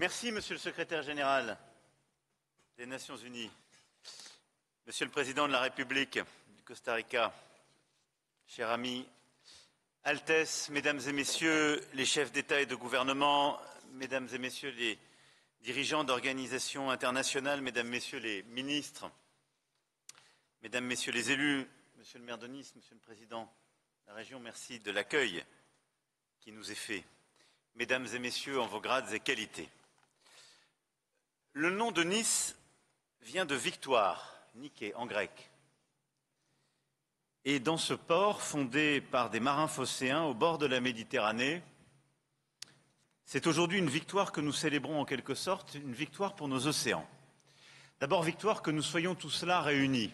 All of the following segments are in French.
Merci, Monsieur le Secrétaire général des Nations Unies, Monsieur le Président de la République du Costa Rica, cher ami, Altesse, Mesdames et Messieurs les chefs d'État et de gouvernement, Mesdames et Messieurs les dirigeants d'organisations internationales, Mesdames, Messieurs les ministres, Mesdames, Messieurs les élus, Monsieur le maire de Nice, Monsieur le Président de la région, merci de l'accueil qui nous est fait. Mesdames et Messieurs, en vos grades et qualités. Le nom de Nice vient de victoire, Niké en grec. Et dans ce port, fondé par des marins phocéens au bord de la Méditerranée, c'est aujourd'hui une victoire que nous célébrons en quelque sorte, une victoire pour nos océans. D'abord, victoire que nous soyons tous là réunis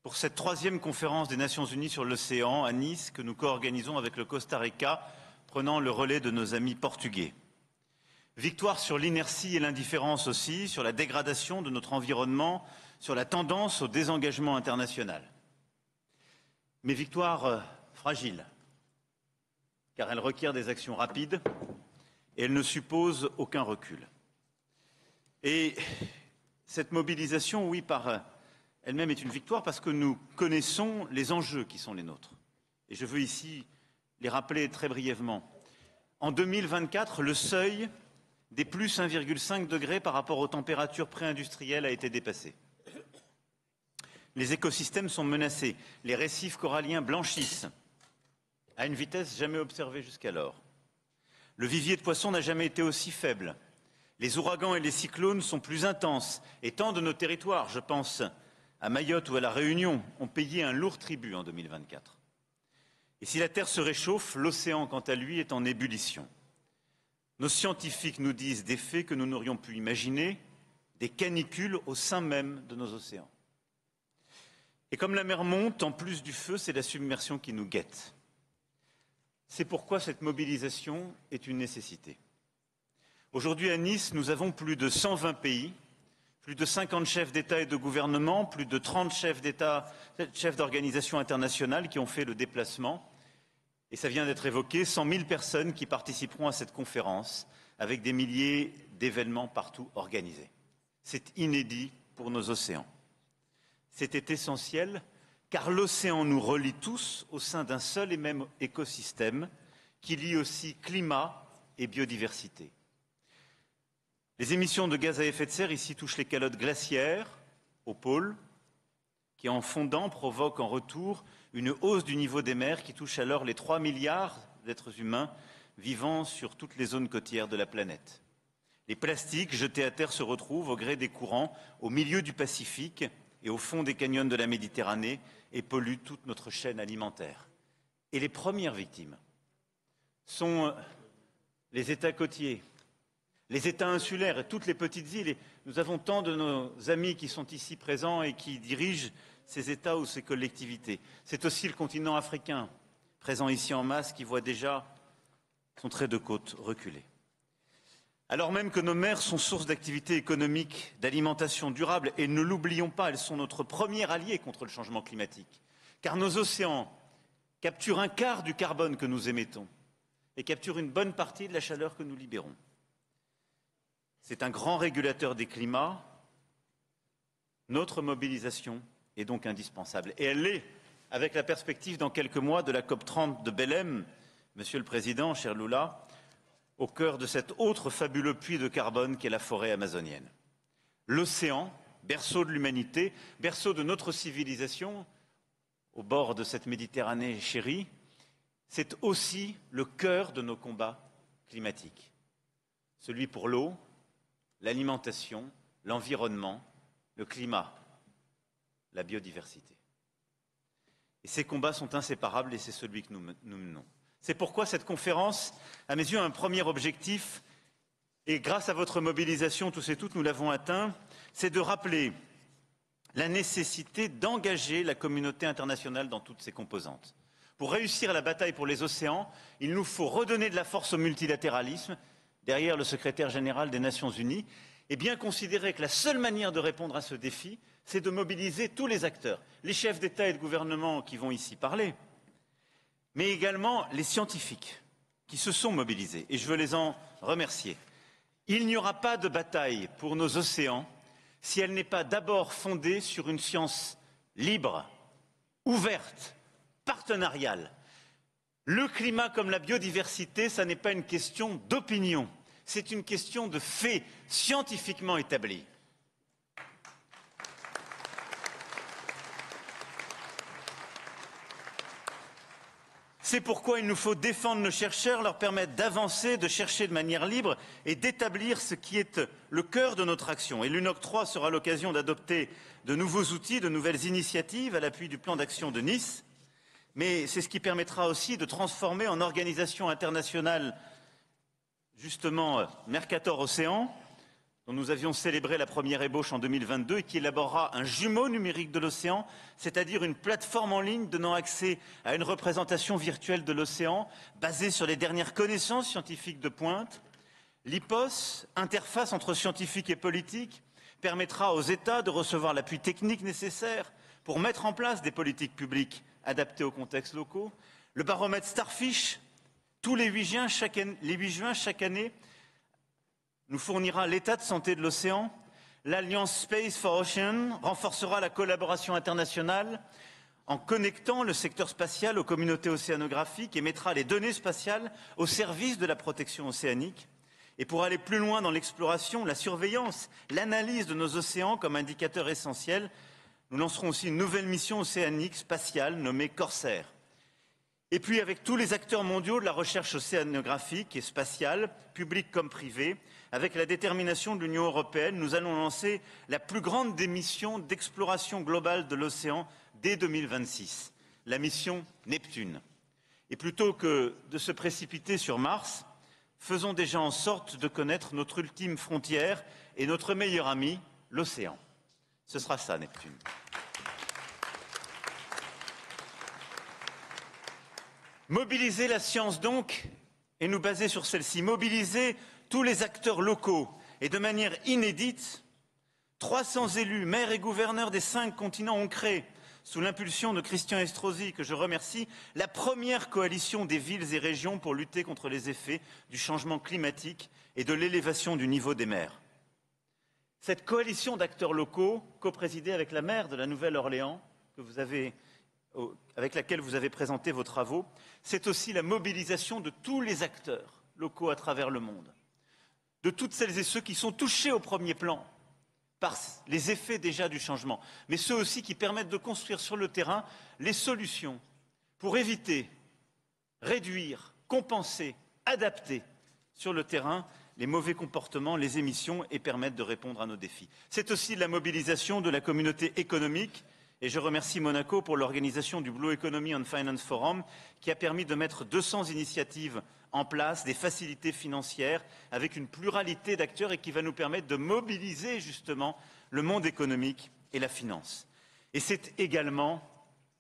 pour cette 3e conférence des Nations Unies sur l'océan à Nice que nous co-organisons avec le Costa Rica, prenant le relais de nos amis portugais. Victoire sur l'inertie et l'indifférence aussi, sur la dégradation de notre environnement, sur la tendance au désengagement international. Mais victoire fragile, car elle requiert des actions rapides et elle ne suppose aucun recul. Et cette mobilisation, oui, par elle-même est une victoire parce que nous connaissons les enjeux qui sont les nôtres. Et je veux ici les rappeler très brièvement. En 2024, le seuil des plus 1,5 degrés par rapport aux températures pré-industrielles a été dépassé. Les écosystèmes sont menacés, les récifs coralliens blanchissent à une vitesse jamais observée jusqu'alors. Le vivier de poissons n'a jamais été aussi faible. Les ouragans et les cyclones sont plus intenses et tant de nos territoires, je pense à Mayotte ou à La Réunion, ont payé un lourd tribut en 2024. Et si la Terre se réchauffe, l'océan, quant à lui, est en ébullition. Nos scientifiques nous disent des faits que nous n'aurions pu imaginer, des canicules au sein même de nos océans. Et comme la mer monte, en plus du feu, c'est la submersion qui nous guette. C'est pourquoi cette mobilisation est une nécessité. Aujourd'hui à Nice, nous avons plus de 120 pays, plus de 50 chefs d'État et de gouvernement, plus de 30 chefs d'État, chefs d'organisations internationales qui ont fait le déplacement. Et ça vient d'être évoqué, 100 000 personnes qui participeront à cette conférence, avec des milliers d'événements partout organisés. C'est inédit pour nos océans. C'était essentiel, car l'océan nous relie tous au sein d'un seul et même écosystème, qui lie aussi climat et biodiversité. Les émissions de gaz à effet de serre ici touchent les calottes glaciaires, au pôle, qui en fondant provoquent en retour une hausse du niveau des mers qui touche alors les 3 milliards d'êtres humains vivant sur toutes les zones côtières de la planète. Les plastiques jetés à terre se retrouvent au gré des courants au milieu du Pacifique et au fond des canyons de la Méditerranée et polluent toute notre chaîne alimentaire. Et les premières victimes sont les États côtiers, les États insulaires et toutes les petites îles. Et nous avons tant de nos amis qui sont ici présents et qui dirigent ces États ou ces collectivités. C'est aussi le continent africain, présent ici en masse, qui voit déjà son trait de côte reculer. Alors même que nos mers sont source d'activités économiques, d'alimentation durable, et ne l'oublions pas, elles sont notre premier allié contre le changement climatique, car nos océans capturent un quart du carbone que nous émettons et capturent une bonne partie de la chaleur que nous libérons. C'est un grand régulateur des climats. Notre mobilisation est donc indispensable. Et elle l'est, avec la perspective dans quelques mois de la COP30 de Belém, Monsieur le Président, cher Lula, au cœur de cet autre fabuleux puits de carbone qu'est la forêt amazonienne. L'océan, berceau de l'humanité, berceau de notre civilisation, au bord de cette Méditerranée chérie, c'est aussi le cœur de nos combats climatiques. Celui pour l'eau, l'alimentation, l'environnement, le climat, la biodiversité. Et ces combats sont inséparables et c'est celui que nous menons. C'est pourquoi cette conférence, à mes yeux, a un premier objectif, et grâce à votre mobilisation, tous et toutes, nous l'avons atteint, c'est de rappeler la nécessité d'engager la communauté internationale dans toutes ses composantes. Pour réussir la bataille pour les océans, il nous faut redonner de la force au multilatéralisme, derrière le secrétaire général des Nations Unies, et bien considérer que la seule manière de répondre à ce défi, c'est de mobiliser tous les acteurs, les chefs d'État et de gouvernement qui vont ici parler, mais également les scientifiques qui se sont mobilisés, et je veux les en remercier. Il n'y aura pas de bataille pour nos océans si elle n'est pas d'abord fondée sur une science libre, ouverte, partenariale. Le climat comme la biodiversité, ça n'est pas une question d'opinion, c'est une question de faits scientifiquement établis. C'est pourquoi il nous faut défendre nos chercheurs, leur permettre d'avancer, de chercher de manière libre et d'établir ce qui est le cœur de notre action. Et l'UNOC 3 sera l'occasion d'adopter de nouveaux outils, de nouvelles initiatives à l'appui du plan d'action de Nice. Mais c'est ce qui permettra aussi de transformer en organisation internationale, justement, Mercator Océan, dont nous avions célébré la première ébauche en 2022 et qui élaborera un jumeau numérique de l'océan, c'est-à-dire une plateforme en ligne donnant accès à une représentation virtuelle de l'océan basée sur les dernières connaissances scientifiques de pointe. L'IPOS, interface entre scientifiques et politiques, permettra aux États de recevoir l'appui technique nécessaire pour mettre en place des politiques publiques adaptées aux contextes locaux. Le baromètre Starfish, tous les 8 juin chaque année, nous fournira l'état de santé de l'océan. L'Alliance Space for Ocean renforcera la collaboration internationale en connectant le secteur spatial aux communautés océanographiques et mettra les données spatiales au service de la protection océanique. Et pour aller plus loin dans l'exploration, la surveillance, l'analyse de nos océans comme indicateur essentiel, nous lancerons aussi une nouvelle mission océanique spatiale nommée Corsair. Et puis avec tous les acteurs mondiaux de la recherche océanographique et spatiale, publique comme privée, avec la détermination de l'Union européenne, nous allons lancer la plus grande des missions d'exploration globale de l'océan dès 2026, la mission Neptune. Et plutôt que de se précipiter sur Mars, faisons déjà en sorte de connaître notre ultime frontière et notre meilleur ami, l'océan. Ce sera ça, Neptune. Mobiliser la science donc, et nous baser sur celle-ci, mobiliser tous les acteurs locaux et de manière inédite, 300 élus, maires et gouverneurs des 5 continents ont créé, sous l'impulsion de Christian Estrosi, que je remercie, la première coalition des villes et régions pour lutter contre les effets du changement climatique et de l'élévation du niveau des mers. Cette coalition d'acteurs locaux, coprésidée avec la maire de la Nouvelle-Orléans, avec laquelle vous avez présenté vos travaux, c'est aussi la mobilisation de tous les acteurs locaux à travers le monde, de toutes celles et ceux qui sont touchés au premier plan par les effets déjà du changement, mais ceux aussi qui permettent de construire sur le terrain les solutions pour éviter, réduire, compenser, adapter sur le terrain les mauvais comportements, les émissions et permettre de répondre à nos défis. C'est aussi la mobilisation de la communauté économique. Et je remercie Monaco pour l'organisation du Blue Economy and Finance Forum qui a permis de mettre 200 initiatives en place, des facilités financières avec une pluralité d'acteurs et qui va nous permettre de mobiliser justement le monde économique et la finance. Et c'est également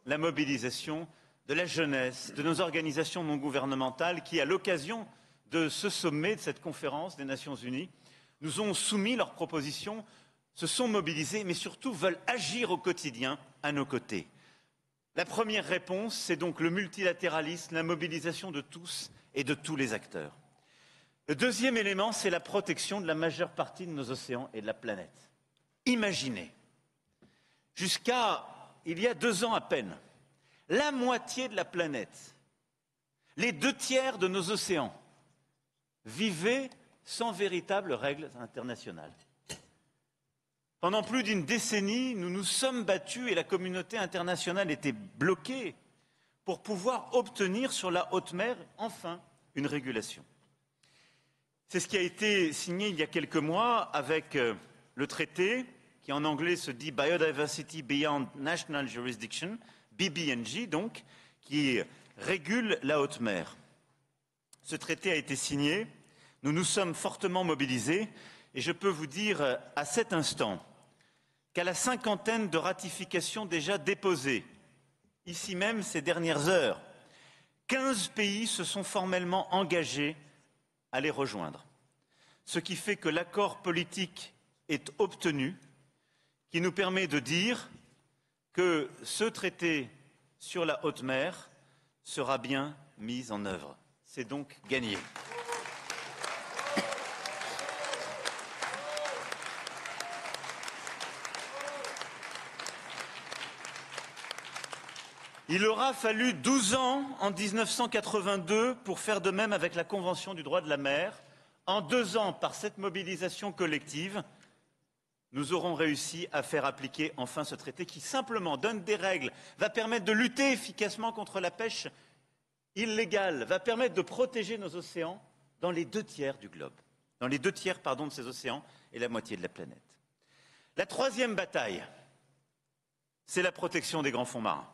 la mobilisation de la jeunesse, de nos organisations non gouvernementales qui, à l'occasion de ce sommet, de cette conférence des Nations Unies, nous ont soumis leurs propositions, se sont mobilisés, mais surtout veulent agir au quotidien à nos côtés. La première réponse, c'est donc le multilatéralisme, la mobilisation de tous et de tous les acteurs. Le deuxième élément, c'est la protection de la majeure partie de nos océans et de la planète. Imaginez, jusqu'à il y a 2 ans à peine, la moitié de la planète, les 2/3 de nos océans, vivaient sans véritables règles internationales. Pendant plus d'une décennie, nous nous sommes battus et la communauté internationale était bloquée pour pouvoir obtenir sur la haute mer, enfin, une régulation. C'est ce qui a été signé il y a quelques mois avec le traité, qui en anglais se dit Biodiversity Beyond National Jurisdiction, BBNJ donc, qui régule la haute mer. Ce traité a été signé, nous nous sommes fortement mobilisés et je peux vous dire à cet instant qu'à la 50aine de ratifications déjà déposées, ici même ces dernières heures, 15 pays se sont formellement engagés à les rejoindre. Ce qui fait que l'accord politique est obtenu, qui nous permet de dire que ce traité sur la haute mer sera bien mis en œuvre. C'est donc gagné. Il aura fallu 12 ans en 1982 pour faire de même avec la Convention du droit de la mer. En 2 ans, par cette mobilisation collective, nous aurons réussi à faire appliquer enfin ce traité qui simplement donne des règles, va permettre de lutter efficacement contre la pêche illégale, va permettre de protéger nos océans dans les 2/3 du globe, dans les 2/3, de ces océans et la moitié de la planète. La troisième bataille, c'est la protection des grands fonds marins.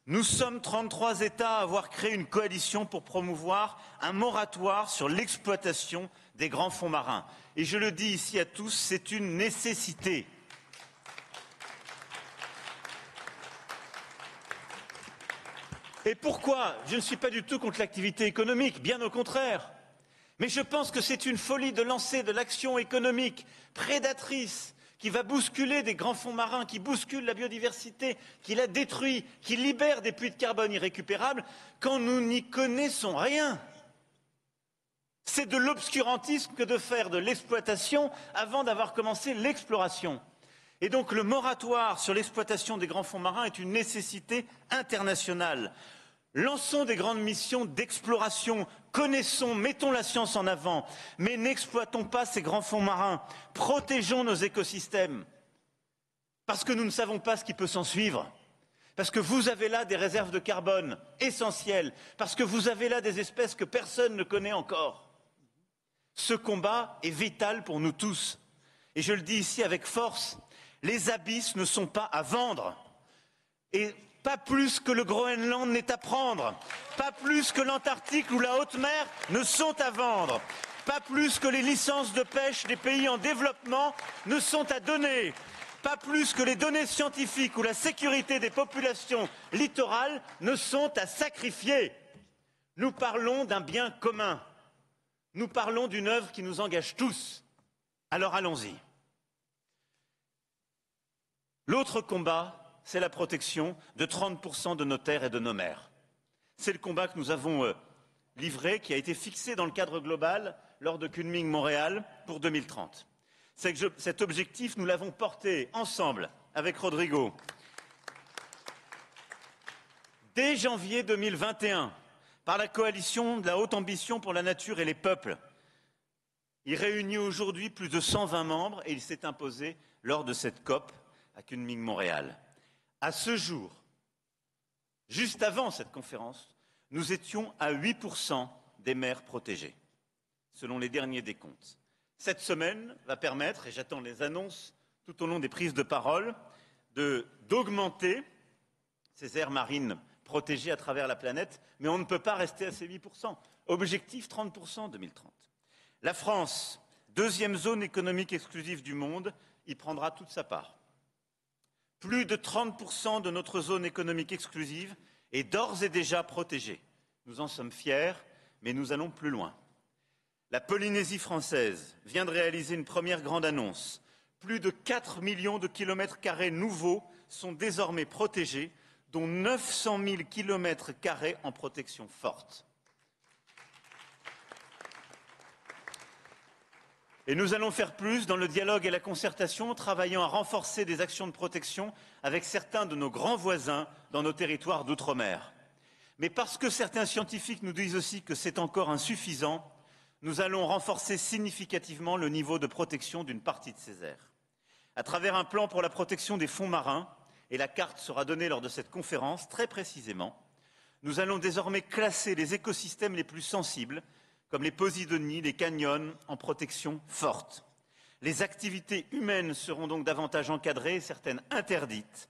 Nous sommes 33 États à avoir créé une coalition pour promouvoir un moratoire sur l'exploitation des grands fonds marins. Et je le dis ici à tous, c'est une nécessité. Et pourquoi? Je ne suis pas du tout contre l'activité économique, bien au contraire. Mais je pense que c'est une folie de lancer de l'action économique prédatrice qui va bousculer des grands fonds marins, qui bouscule la biodiversité, qui la détruit, qui libère des puits de carbone irrécupérables, quand nous n'y connaissons rien. C'est de l'obscurantisme que de faire de l'exploitation avant d'avoir commencé l'exploration. Et donc le moratoire sur l'exploitation des grands fonds marins est une nécessité internationale. Lançons des grandes missions d'exploration, connaissons, mettons la science en avant, mais n'exploitons pas ces grands fonds marins, protégeons nos écosystèmes, parce que nous ne savons pas ce qui peut s'en suivre, parce que vous avez là des réserves de carbone essentielles, parce que vous avez là des espèces que personne ne connaît encore. Ce combat est vital pour nous tous, et je le dis ici avec force, les abysses ne sont pas à vendre, et pas plus que le Groenland n'est à prendre, pas plus que l'Antarctique ou la haute mer ne sont à vendre, pas plus que les licences de pêche des pays en développement ne sont à donner, pas plus que les données scientifiques ou la sécurité des populations littorales ne sont à sacrifier. Nous parlons d'un bien commun, nous parlons d'une œuvre qui nous engage tous. Alors allons-y. L'autre combat, c'est la protection de 30% de nos terres et de nos mers. C'est le combat que nous avons livré, qui a été fixé dans le cadre global lors de Kunming-Montréal pour 2030. Cet objectif, nous l'avons porté ensemble avec Rodrigo dès janvier 2021 par la coalition de la haute ambition pour la nature et les peuples. Il réunit aujourd'hui plus de 120 membres et il s'est imposé lors de cette COP à Kunming-Montréal. À ce jour, juste avant cette conférence, nous étions à 8% des mers protégées, selon les derniers décomptes. Cette semaine va permettre, et j'attends les annonces tout au long des prises de parole, d'augmenter ces aires marines protégées à travers la planète, mais on ne peut pas rester à ces 8%. Objectif 30% en 2030. La France, deuxième zone économique exclusive du monde, y prendra toute sa part. Plus de 30% de notre zone économique exclusive est d'ores et déjà protégée. Nous en sommes fiers, mais nous allons plus loin. La Polynésie française vient de réaliser une première grande annonce. Plus de 4 millions de kilomètres carrés nouveaux sont désormais protégés, dont 900 000 kilomètres carrés en protection forte. Et nous allons faire plus dans le dialogue et la concertation, travaillant à renforcer des actions de protection avec certains de nos grands voisins dans nos territoires d'outre-mer. Mais parce que certains scientifiques nous disent aussi que c'est encore insuffisant, nous allons renforcer significativement le niveau de protection d'une partie de ces aires. À travers un plan pour la protection des fonds marins, et la carte sera donnée lors de cette conférence très précisément, nous allons désormais classer les écosystèmes les plus sensibles, comme les posidonies, les canyons, en protection forte. Les activités humaines seront donc davantage encadrées, certaines interdites.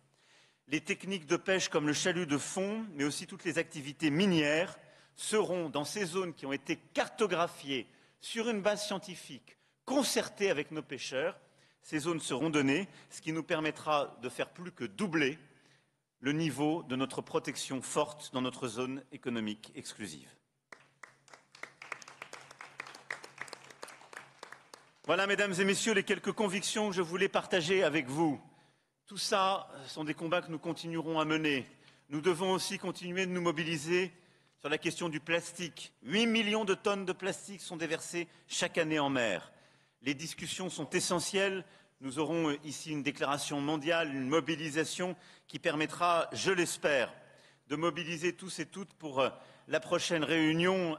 Les techniques de pêche comme le chalut de fond, mais aussi toutes les activités minières, seront dans ces zones qui ont été cartographiées sur une base scientifique, concertée avec nos pêcheurs. Ces zones seront données, ce qui nous permettra de faire plus que doubler le niveau de notre protection forte dans notre zone économique exclusive. Voilà, mesdames et messieurs, les quelques convictions que je voulais partager avec vous. Tout ça sont des combats que nous continuerons à mener. Nous devons aussi continuer de nous mobiliser sur la question du plastique. 8 millions de tonnes de plastique sont déversées chaque année en mer. Les discussions sont essentielles nous aurons ici une déclaration mondiale, une mobilisation qui permettra, je l'espère, de mobiliser tous et toutes pour la prochaine réunion,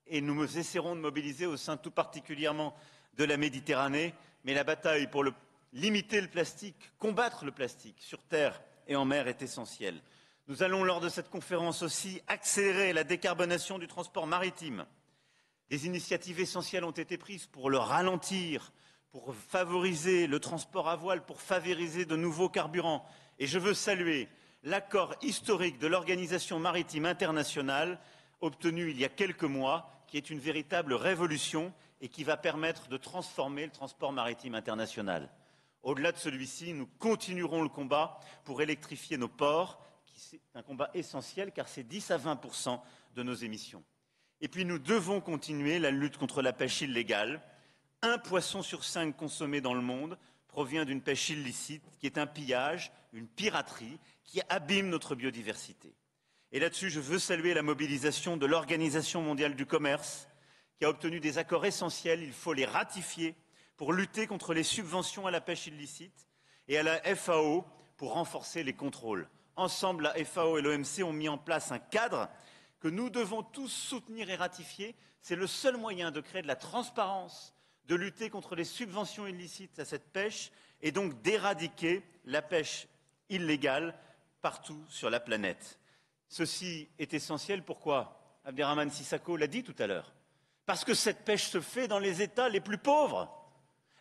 et nous essaierons de mobiliser au sein tout particulièrement de la Méditerranée, mais la bataille pour limiter le plastique, combattre le plastique sur terre et en mer est essentielle. Nous allons, lors de cette conférence aussi, accélérer la décarbonation du transport maritime. Des initiatives essentielles ont été prises pour le ralentir, pour favoriser le transport à voile, pour favoriser de nouveaux carburants. Et je veux saluer l'accord historique de l'Organisation maritime internationale, obtenu il y a quelques mois, qui est une véritable révolution et qui va permettre de transformer le transport maritime international. Au-delà de celui-ci, nous continuerons le combat pour électrifier nos ports, c'est un combat essentiel car c'est 10 à 20% de nos émissions. Et puis nous devons continuer la lutte contre la pêche illégale. 1 poisson sur 5 consommé dans le monde provient d'une pêche illicite, qui est un pillage, une piraterie, qui abîme notre biodiversité. Et là-dessus, je veux saluer la mobilisation de l'Organisation mondiale du commerce, qui a obtenu des accords essentiels, il faut les ratifier, pour lutter contre les subventions à la pêche illicite, et à la FAO pour renforcer les contrôles. Ensemble, la FAO et l'OMC ont mis en place un cadre que nous devons tous soutenir et ratifier. C'est le seul moyen de créer de la transparence, de lutter contre les subventions illicites à cette pêche et donc d'éradiquer la pêche illégale partout sur la planète. Ceci est essentiel. Pourquoi? Abderrahmane Sissako l'a dit tout à l'heure. Parce que cette pêche se fait dans les États les plus pauvres.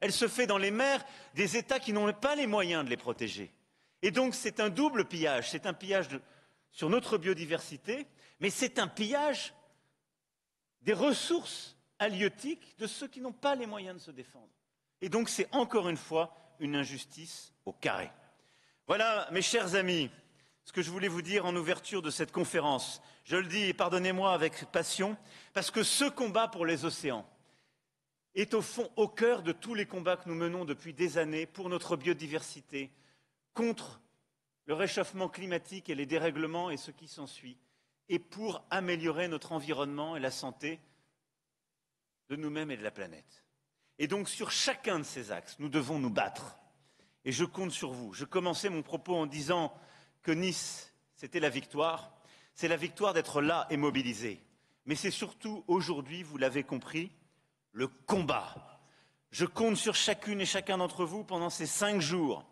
Elle se fait dans les mers des États qui n'ont pas les moyens de les protéger. Et donc c'est un double pillage. C'est un pillage sur notre biodiversité, mais c'est un pillage des ressources halieutiques de ceux qui n'ont pas les moyens de se défendre. Et donc c'est encore une fois une injustice au carré. Voilà, mes chers amis, ce que je voulais vous dire en ouverture de cette conférence. Je le dis, et pardonnez-moi avec passion, parce que ce combat pour les océans est au fond au cœur de tous les combats que nous menons depuis des années pour notre biodiversité, contre le réchauffement climatique et les dérèglements et ce qui s'ensuit, et pour améliorer notre environnement et la santé de nous-mêmes et de la planète. Et donc, sur chacun de ces axes, nous devons nous battre. Et je compte sur vous. Je commençais mon propos en disant que Nice, c'était la victoire. C'est la victoire d'être là et mobilisé. Mais c'est surtout, aujourd'hui, vous l'avez compris, le combat. Je compte sur chacune et chacun d'entre vous pendant ces 5 jours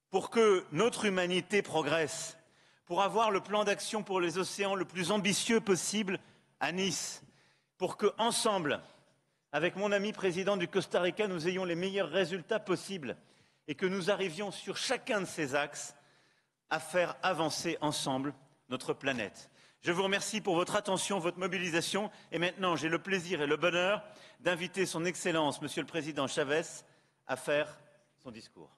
pour que notre humanité progresse, pour avoir le plan d'action pour les océans le plus ambitieux possible à Nice, pour que, ensemble, avec mon ami président du Costa Rica, nous ayons les meilleurs résultats possibles et que nous arrivions sur chacun de ces axes à faire avancer ensemble notre planète. Je vous remercie pour votre attention, votre mobilisation. Et maintenant, j'ai le plaisir et le bonheur d'inviter son Excellence, Monsieur le Président Chavez, à faire son discours.